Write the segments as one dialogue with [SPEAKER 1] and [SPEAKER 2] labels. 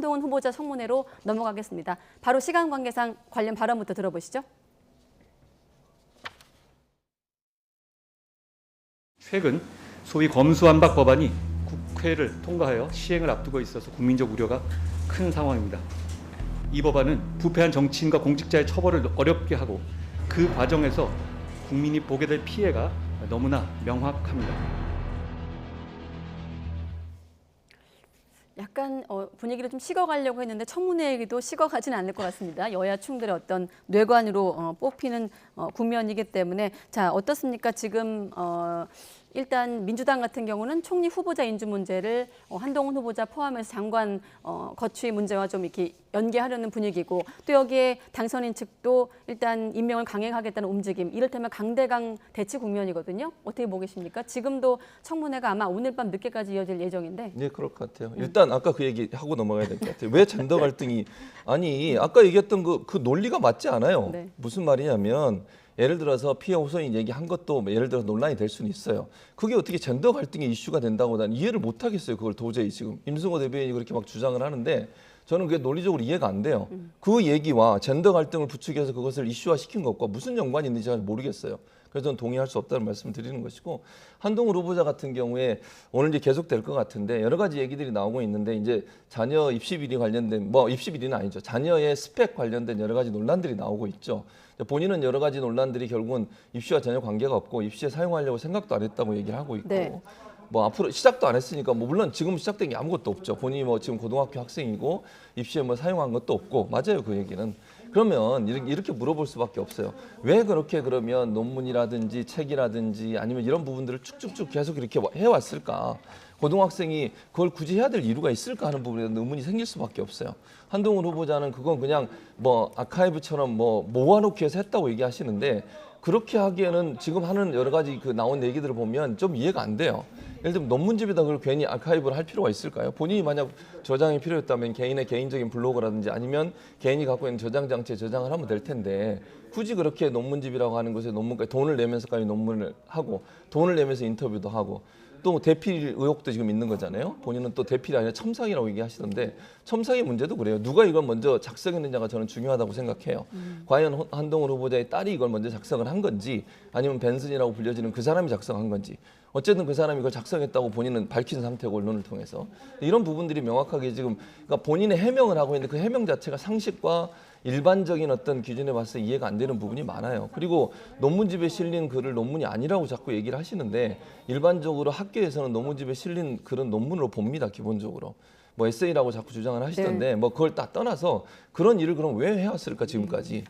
[SPEAKER 1] 한동훈 후보자 청문회로 넘어가겠습니다. 바로 시간 관계상 관련 발언부터 들어보시죠.
[SPEAKER 2] 최근 소위 검수완박 법안이 국회를 통과하여 시행을 앞두고 있어서 국민적 우려가 큰 상황입니다. 이 법안은 부패한 정치인과 공직자의 처벌을 어렵게 하고 그 과정에서 국민이 보게 될 피해가 너무나 명확합니다.
[SPEAKER 1] 약간 분위기를 좀 식어가려고 했는데 청문회 얘기도 식어가지는 않을 것 같습니다. 여야 충돌의 어떤 뇌관으로 뽑히는 국면이기 때문에 자 어떻습니까? 지금 일단 민주당 같은 경우는 총리 후보자 인준 문제를 한동훈 후보자 포함해서 장관 거취 문제와 좀 이렇게 연계하려는 분위기고 또 여기에 당선인 측도 일단 임명을 강행하겠다는 움직임, 이를테면 강대강 대치 국면이거든요. 어떻게 보고 계십니까? 지금도 청문회가 아마 오늘 밤 늦게까지 이어질 예정인데.
[SPEAKER 3] 네, 그럴 것 같아요. 일단 아까 그 얘기 하고 넘어가야 될 것 같아요. 왜 젠더 갈등이 아니 아까 얘기했던 그 논리가 맞지 않아요.
[SPEAKER 1] 네.
[SPEAKER 3] 무슨 말이냐면 예를 들어서 피해 호소인 얘기한 것도 예를 들어서 논란이 될 수는 있어요. 그게 어떻게 젠더 갈등의 이슈가 된다고 난 이해를 못 하겠어요. 그걸 도저히 지금 임승호 대변인이 그렇게 막 주장을 하는데 저는 그게 논리적으로 이해가 안 돼요. 그 얘기와 젠더 갈등을 부추겨서 그것을 이슈화시킨 것과 무슨 연관이 있는지 잘 모르겠어요. 그래서 저는 동의할 수 없다는 말씀을 드리는 것이고 한동훈 후보자 같은 경우에 오늘 이제 계속될 것 같은데 여러 가지 얘기들이 나오고 있는데 이제 자녀 입시 비리 관련된 입시 비리는 아니죠. 자녀의 스펙 관련된 여러 가지 논란들이 나오고 있죠. 본인은 여러 가지 논란들이 결국은 입시와 전혀 관계가 없고 입시에 사용하려고 생각도 안 했다고 얘기를 하고 있고
[SPEAKER 1] 네.
[SPEAKER 3] 앞으로 시작도 안 했으니까 물론 지금 시작된 게 아무것도 없죠. 본인이 지금 고등학교 학생이고 입시에 사용한 것도 없고 맞아요 그 얘기는. 그러면 이렇게 물어볼 수밖에 없어요. 왜 그렇게 그러면 논문이라든지 책이라든지 아니면 이런 부분들을 쭉쭉쭉 계속 이렇게 해왔을까? 고등학생이 그걸 굳이 해야 될 이유가 있을까 하는 부분에 대한 의문이 생길 수밖에 없어요. 한동훈 후보자는 그건 그냥 아카이브처럼 모아놓기 위해서 했다고 얘기하시는데 그렇게 하기에는 지금 하는 여러 가지 나온 얘기들을 보면 좀 이해가 안 돼요. 예를 들면 논문집에다 그걸 괜히 아카이브를 할 필요가 있을까요? 본인이 만약 저장이 필요했다면 개인의 개인적인 블로그라든지 아니면 개인이 갖고 있는 저장 장치에 저장을 하면 될 텐데 굳이 그렇게 논문집이라고 하는 것에 논문까지 돈을 내면서까지 논문을 하고 돈을 내면서 인터뷰도 하고 또 대필 의혹도 지금 있는 거잖아요. 본인은 또 대필이 아니라 첨삭이라고 얘기하시던데 첨삭의 문제도 그래요. 누가 이걸 먼저 작성했느냐가 저는 중요하다고 생각해요. 과연 한동훈 후보자의 딸이 이걸 먼저 작성을 한 건지 아니면 벤슨이라고 불려지는 그 사람이 작성한 건지 어쨌든 그 사람이 이걸 작성했다고 본인은 밝힌 상태고 언론을 통해서 이런 부분들이 명확하게 지금 그러니까 본인의 해명을 하고 있는데 그 해명 자체가 상식과 일반적인 어떤 기준에 봤을 때 이해가 안 되는 부분이 많아요. 그리고 논문집에 실린 글을 논문이 아니라고 자꾸 얘기를 하시는데 일반적으로 학교에서는 논문집에 실린 글은 논문으로 봅니다. 기본적으로. 에세이라고 자꾸 주장을 하시던데 그걸 다 떠나서 그런 일을 그럼 왜 해왔을까 지금까지.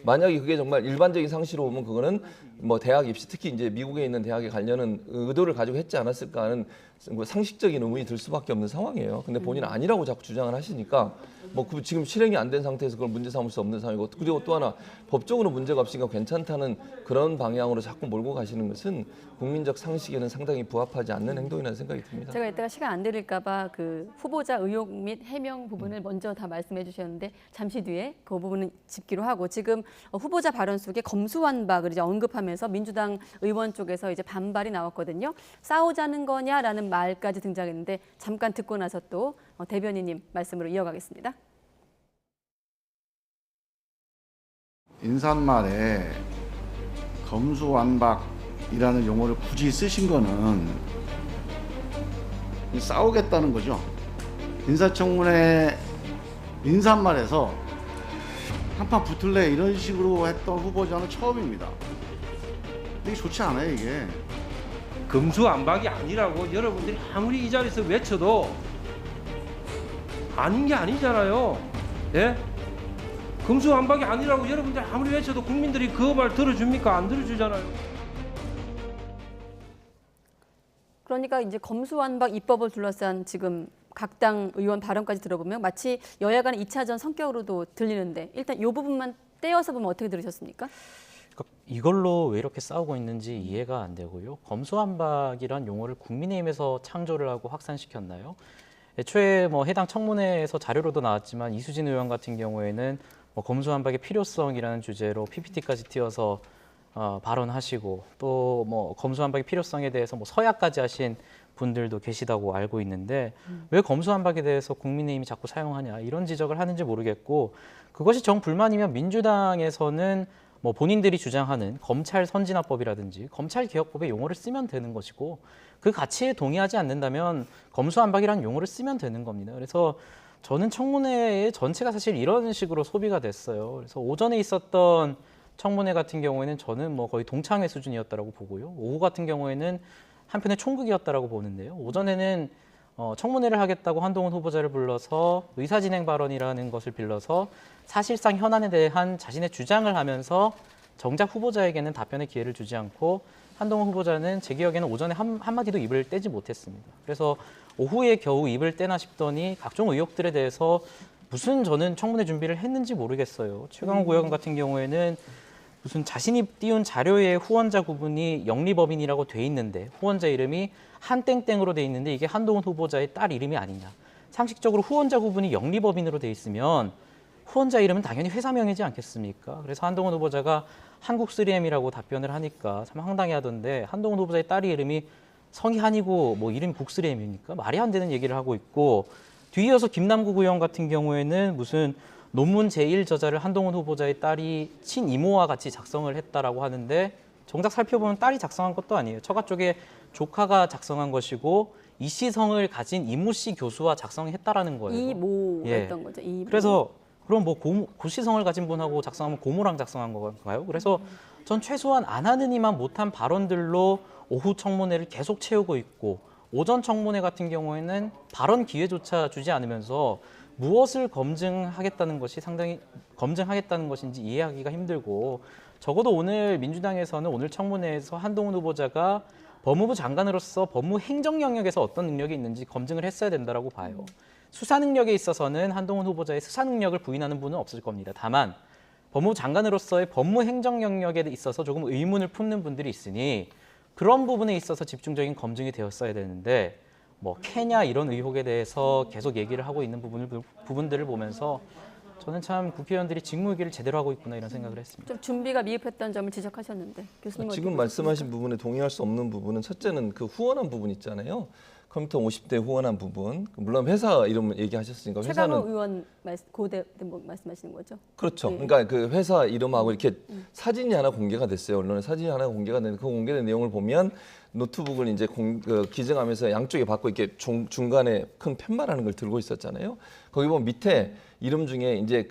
[SPEAKER 3] 만약에 그게 정말 일반적인 상식으로 보면 그거는 대학 입시 특히 이제 미국에 있는 대학에 가려는 의도를 가지고 했지 않았을까 하는 상식적인 의문이 들 수밖에 없는 상황이에요. 근데 본인은 아니라고 자꾸 주장을 하시니까 지금 실행이 안 된 상태에서 그걸 문제 삼을 수 없는 상황이고 그리고 또 하나 법적으로 문제가 없으니까 괜찮다는 그런 방향으로 자꾸 몰고 가시는 것은 국민적 상식에는 상당히 부합하지 않는 행동이라는 생각이 듭니다.
[SPEAKER 1] 제가 이따가 시간 안 드릴까 봐 그 후보자 의혹 및 해명 부분을 먼저 다 말씀해 주셨는데 잠시 뒤에 그 부분은 짚기로 하고 지금 후보자 발언 속에 검수완박을 이제 언급하면서 민주당 의원 쪽에서 이제 반발이 나왔거든요. 싸우자는 거냐라는 말까지 등장했는데 잠깐 듣고 나서 또 대변인님 말씀으로 이어가겠습니다.
[SPEAKER 4] 인사말에 검수완박이라는 용어를 굳이 쓰신 거는 싸우겠다는 거죠. 인사청문회 인사말에서 한판 붙을래 이런 식으로 했던 후보자는 처음입니다. 이게 좋지 않아요, 이게.
[SPEAKER 5] 검수완박이 아니라고 여러분들이 아무리 이 자리에서 외쳐도 아닌 게 아니잖아요. 예? 검수완박이 아니라고 여러분들이 아무리 외쳐도 국민들이 그 말 들어줍니까? 안 들어주잖아요.
[SPEAKER 1] 그러니까 이제 검수완박 입법을 둘러싼 지금 각 당 의원 발언까지 들어보면 마치 여야 간의 2차전 성격으로도 들리는데 일단 이 부분만 떼어서 보면 어떻게 들으셨습니까?
[SPEAKER 6] 이걸로 왜 이렇게 싸우고 있는지 이해가 안 되고요. 검수완박이란 용어를 국민의힘에서 창조를 하고 확산시켰나요? 애초에 해당 청문회에서 자료로도 나왔지만 이수진 의원 같은 경우에는 검수완박의 필요성이라는 주제로 PPT까지 띄워서 발언하시고 또 검수완박의 필요성에 대해서 서약까지 하신 분들도 계시다고 알고 있는데 왜 검수완박에 대해서 국민의힘이 자꾸 사용하냐 이런 지적을 하는지 모르겠고 그것이 정불만이면 민주당에서는 뭐 본인들이 주장하는 검찰 선진화법이라든지 검찰 개혁법의 용어를 쓰면 되는 것이고 그 가치에 동의하지 않는다면 검수완박이라는 용어를 쓰면 되는 겁니다. 그래서 저는 청문회 전체가 사실 이런 식으로 소비가 됐어요. 그래서 오전에 있었던 청문회 같은 경우에는 저는 뭐 거의 동창회 수준이었다라고 보고요. 오후 같은 경우에는 한편의 총극이었다라고 보는데요. 오전에는 청문회를 하겠다고 한동훈 후보자를 불러서 의사진행 발언이라는 것을 빌려서 사실상 현안에 대한 자신의 주장을 하면서 정작 후보자에게는 답변의 기회를 주지 않고 한동훈 후보자는 제 기억에는 오전에 한마디도 입을 떼지 못했습니다. 그래서 오후에 겨우 입을 떼나 싶더니 각종 의혹들에 대해서 무슨 저는 청문회 준비를 했는지 모르겠어요. 최강욱 의원 같은 경우에는 무슨 자신이 띄운 자료에 후원자 구분이 영리법인이라고 돼 있는데 후원자 이름이 한땡땡으로 돼 있는데 이게 한동훈 후보자의 딸 이름이 아니냐. 상식적으로 후원자 구분이 영리법인으로 돼 있으면 후원자 이름은 당연히 회사명이지 않겠습니까? 그래서 한동훈 후보자가 한국 3M이라고 답변을 하니까 참 황당해하던데 한동훈 후보자의 딸이 이름이 성이 한이고 뭐 이름이 북3M입니까? 말이 안 되는 얘기를 하고 있고 뒤이어서 김남국 의원 같은 경우에는 무슨 논문 제1 저자를 한동훈 후보자의 딸이 친이모와 같이 작성을 했다라고 하는데 정작 살펴보면 딸이 작성한 것도 아니에요. 처가 쪽에 조카가 작성한 것이고 이 씨 성을 가진 이모 씨 교수와 작성했다라는 거예요.
[SPEAKER 1] 이모였던 거죠. 이모.
[SPEAKER 6] 그래서 그럼 뭐 고씨 성을 가진 분하고 작성하면 고모랑 작성한 건가요? 그래서 전 최소한 안 하느니만 못한 발언들로 오후 청문회를 계속 채우고 있고 오전 청문회 같은 경우에는 발언 기회조차 주지 않으면서 무엇을 검증하겠다는 것이 상당히 검증하겠다는 것인지 이해하기가 힘들고 적어도 오늘 민주당에서는 오늘 청문회에서 한동훈 후보자가 법무부 장관으로서 법무 행정 영역에서 어떤 능력이 있는지 검증을 했어야 된다라고 봐요. 수사 능력에 있어서는 한동훈 후보자의 수사 능력을 부인하는 분은 없을 겁니다. 다만 법무부 장관으로서의 법무 행정 영역에 있어서 조금 의문을 품는 분들이 있으니 그런 부분에 있어서 집중적인 검증이 되었어야 되는데 뭐 캐냐 이런 의혹에 대해서 계속 얘기를 하고 있는 부분들을 보면서 저는 참 국회의원들이 직무유기를 제대로 하고 있구나 이런 생각을 했습니다.
[SPEAKER 1] 좀 준비가 미흡했다는 점을 지적하셨는데 교수님
[SPEAKER 3] 지금 말씀하신 부분에 동의할 수 없는 부분은 첫째는 그 후원한 부분 있잖아요. 컴퓨터 50대 후원한 부분. 물론 회사 이름 얘기하셨으니까 회사는
[SPEAKER 1] 최강욱 의원 고대 뭐 말씀하시는 거죠?
[SPEAKER 3] 그렇죠.
[SPEAKER 1] 네.
[SPEAKER 3] 그러니까 그 회사 이름하고 이렇게 사진이 하나 공개가 됐어요. 언론에 사진이 하나 공개가 됐는데 그 공개된 내용을 보면 노트북을 이제 기증하면서 양쪽에 받고 이렇게 중간에 큰 팻말하는 걸 들고 있었잖아요. 거기 보면 밑에 이름 중에 이제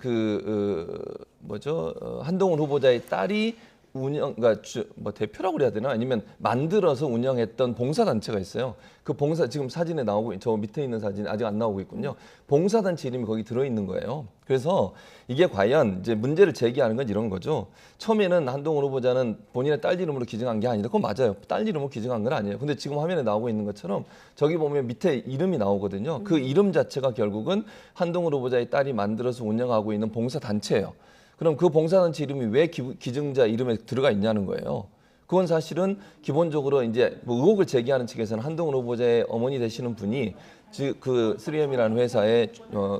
[SPEAKER 3] 한동훈 후보자의 딸이 그러니까 뭐 대표라고 그래야 되나 아니면 만들어서 운영했던 봉사단체가 있어요. 그 봉사 지금 사진에 나오고 저 밑에 있는 사진 아직 안 나오고 있군요. 봉사단체 이름이 거기 들어 있는 거예요. 그래서 이게 과연 이제 문제를 제기하는 건 이런 거죠. 처음에는 한동훈 후보자는 본인의 딸 이름으로 기증한 게 아니다. 그건 맞아요. 딸 이름으로 기증한 건 아니에요. 근데 지금 화면에 나오고 있는 것처럼 저기 보면 밑에 이름이 나오거든요. 그 이름 자체가 결국은 한동훈 후보자의 딸이 만들어서 운영하고 있는 봉사단체예요. 그럼 그 봉사단체 이름이 왜 기증자 이름에 들어가 있냐는 거예요. 그건 사실은 기본적으로 이제 뭐 의혹을 제기하는 측에서는 한동훈 후보자의 어머니 되시는 분이 그 3M이라는 회사의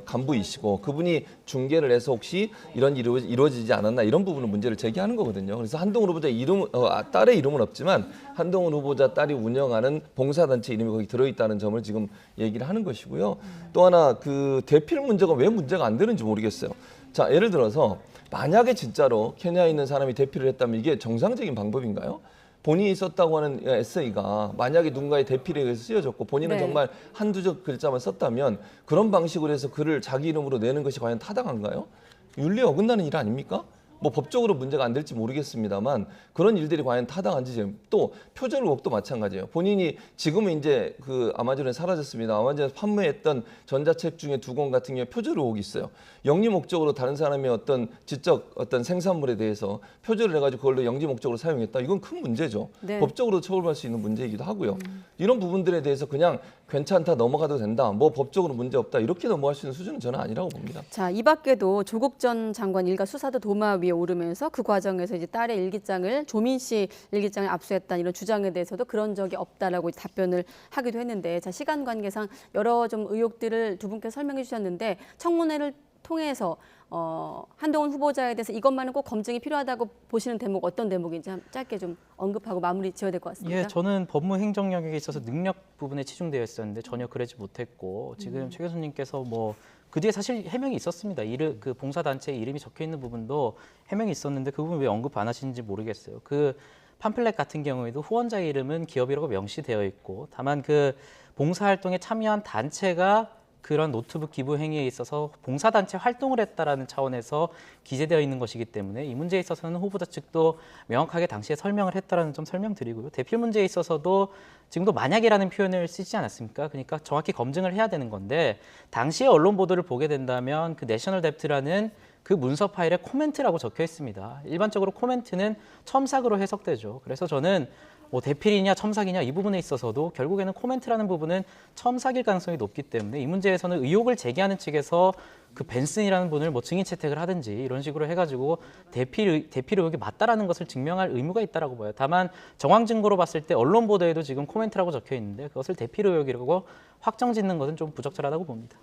[SPEAKER 3] 간부이시고 그분이 중개를 해서 혹시 이런 일이 이루어지지 않았나 이런 부분은 문제를 제기하는 거거든요. 그래서 한동훈 후보자 딸의 이름은 없지만 한동훈 후보자 딸이 운영하는 봉사단체 이름이 거기 들어있다는 점을 지금 얘기를 하는 것이고요. 또 하나 그 대필 문제가 왜 문제가 안 되는지 모르겠어요. 자, 예를 들어서 만약에 진짜로 케냐에 있는 사람이 대필을 했다면 이게 정상적인 방법인가요? 본인이 썼다고 하는 에세이가 만약에 누군가의 대필에 의해서 쓰여졌고 본인은
[SPEAKER 1] 네.
[SPEAKER 3] 정말 한두 적 글자만 썼다면 그런 방식으로 해서 글을 자기 이름으로 내는 것이 과연 타당한가요? 윤리에 어긋나는 일 아닙니까? 뭐 법적으로 문제가 안 될지 모르겠습니다만 그런 일들이 과연 타당한지 또 표절 의혹도 마찬가지예요. 본인이 지금은 이제 그 아마존에 사라졌습니다. 아마존에서 판매했던 전자책 중에 2권 같은 경우에 표절 의혹이 있어요. 영리 목적으로 다른 사람의 어떤 지적 어떤 생산물에 대해서 표절을 해가지고 그걸로 영지 목적으로 사용했다. 이건 큰 문제죠.
[SPEAKER 1] 네.
[SPEAKER 3] 법적으로 처벌할 수 있는 문제이기도 하고요. 이런 부분들에 대해서 그냥 괜찮다 넘어가도 된다. 뭐 법적으로 문제 없다. 이렇게 넘어갈 수 있는 수준은 저는 아니라고 봅니다.
[SPEAKER 1] 자, 이 밖에도 조국 전 장관 일가 수사도 도마 위에 오르면서 그 과정에서 이제 딸의 일기장을 조민 씨 일기장을 압수했다는 이런 주장에 대해서도 그런 적이 없다라고 답변을 하기도 했는데 자, 시간 관계상 여러 좀 의혹들을 두 분께 설명해 주셨는데 청문회를 통해서 한동훈 후보자에 대해서 이것만은 꼭 검증이 필요하다고 보시는 대목 어떤 대목인지 짧게 좀 언급하고 마무리 지어야 될 것 같습니다.
[SPEAKER 6] 예, 저는 법무 행정 영역에 있어서 능력 부분에 치중되어 있었는데 전혀 그러지 못했고 지금 최 교수님께서 뭐 그 뒤에 사실 해명이 있었습니다. 그 봉사단체 이름이 적혀 있는 부분도 해명이 있었는데 그 부분 왜 언급 안 하시는지 모르겠어요. 그 팜플렛 같은 경우에도 후원자 이름은 기업이라고 명시되어 있고 다만 그 봉사활동에 참여한 단체가 그런 노트북 기부 행위에 있어서 봉사단체 활동을 했다라는 차원에서 기재되어 있는 것이기 때문에 이 문제에 있어서는 후보자 측도 명확하게 당시에 설명을 했다라는 점 설명드리고요. 대필 문제에 있어서도 지금도 만약이라는 표현을 쓰지 않았습니까? 그러니까 정확히 검증을 해야 되는 건데 당시에 언론 보도를 보게 된다면 그 내셔널 뎁트라는 그 문서 파일에 코멘트라고 적혀 있습니다. 일반적으로 코멘트는 첨삭으로 해석되죠. 그래서 저는 뭐 대필이냐 첨삭이냐 이 부분에 있어서도 결국에는 코멘트라는 부분은 첨삭일 가능성이 높기 때문에 이 문제에서는 의혹을 제기하는 측에서 그 벤슨이라는 분을 뭐 증인 채택을 하든지 이런 식으로 해가지고 대필 의혹이 맞다라는 것을 증명할 의무가 있다라고 봐요. 다만 정황 증거로 봤을 때 언론 보도에도 지금 코멘트라고 적혀 있는데 그것을 대필 의혹이라고 확정짓는 것은 좀 부적절하다고 봅니다.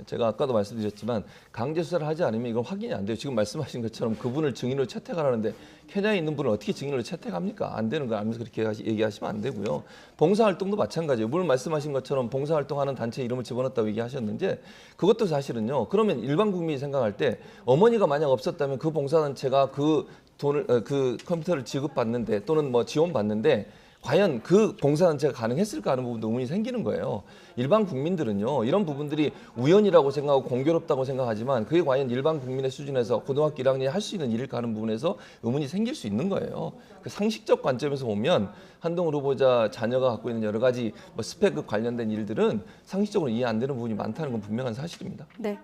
[SPEAKER 3] 제가 아까도 말씀드렸지만 강제 수사를 하지 않으면 이건 확인이 안 돼요. 지금 말씀하신 것처럼 그분을 증인으로 채택하라는데 케냐에 있는 분을 어떻게 증인으로 채택합니까? 안 되는 거 알면서 그렇게 얘기하시면 안 되고요. 봉사활동도 마찬가지예요. 물론 말씀하신 것처럼 봉사활동하는 단체 이름을 집어넣었다고 얘기하셨는데 그것도 사실은요. 그러면 일반 국민이 생각할 때 어머니가 만약 없었다면 그 봉사단체가 그 돈을 그 컴퓨터를 지급받는데 또는 뭐 지원받는데 과연 그 봉사단체가 가능했을까 하는 부분도 의문이 생기는 거예요. 일반 국민들은요. 이런 부분들이 우연이라고 생각하고 공교롭다고 생각하지만 그게 과연 일반 국민의 수준에서 고등학교 1학년이 할 수 있는 일일까 하는 부분에서 의문이 생길 수 있는 거예요. 그 상식적 관점에서 보면 한동훈 후보자 자녀가 갖고 있는 여러 가지 뭐 스펙 관련된 일들은 상식적으로 이해 안 되는 부분이 많다는 건 분명한 사실입니다.
[SPEAKER 1] 네.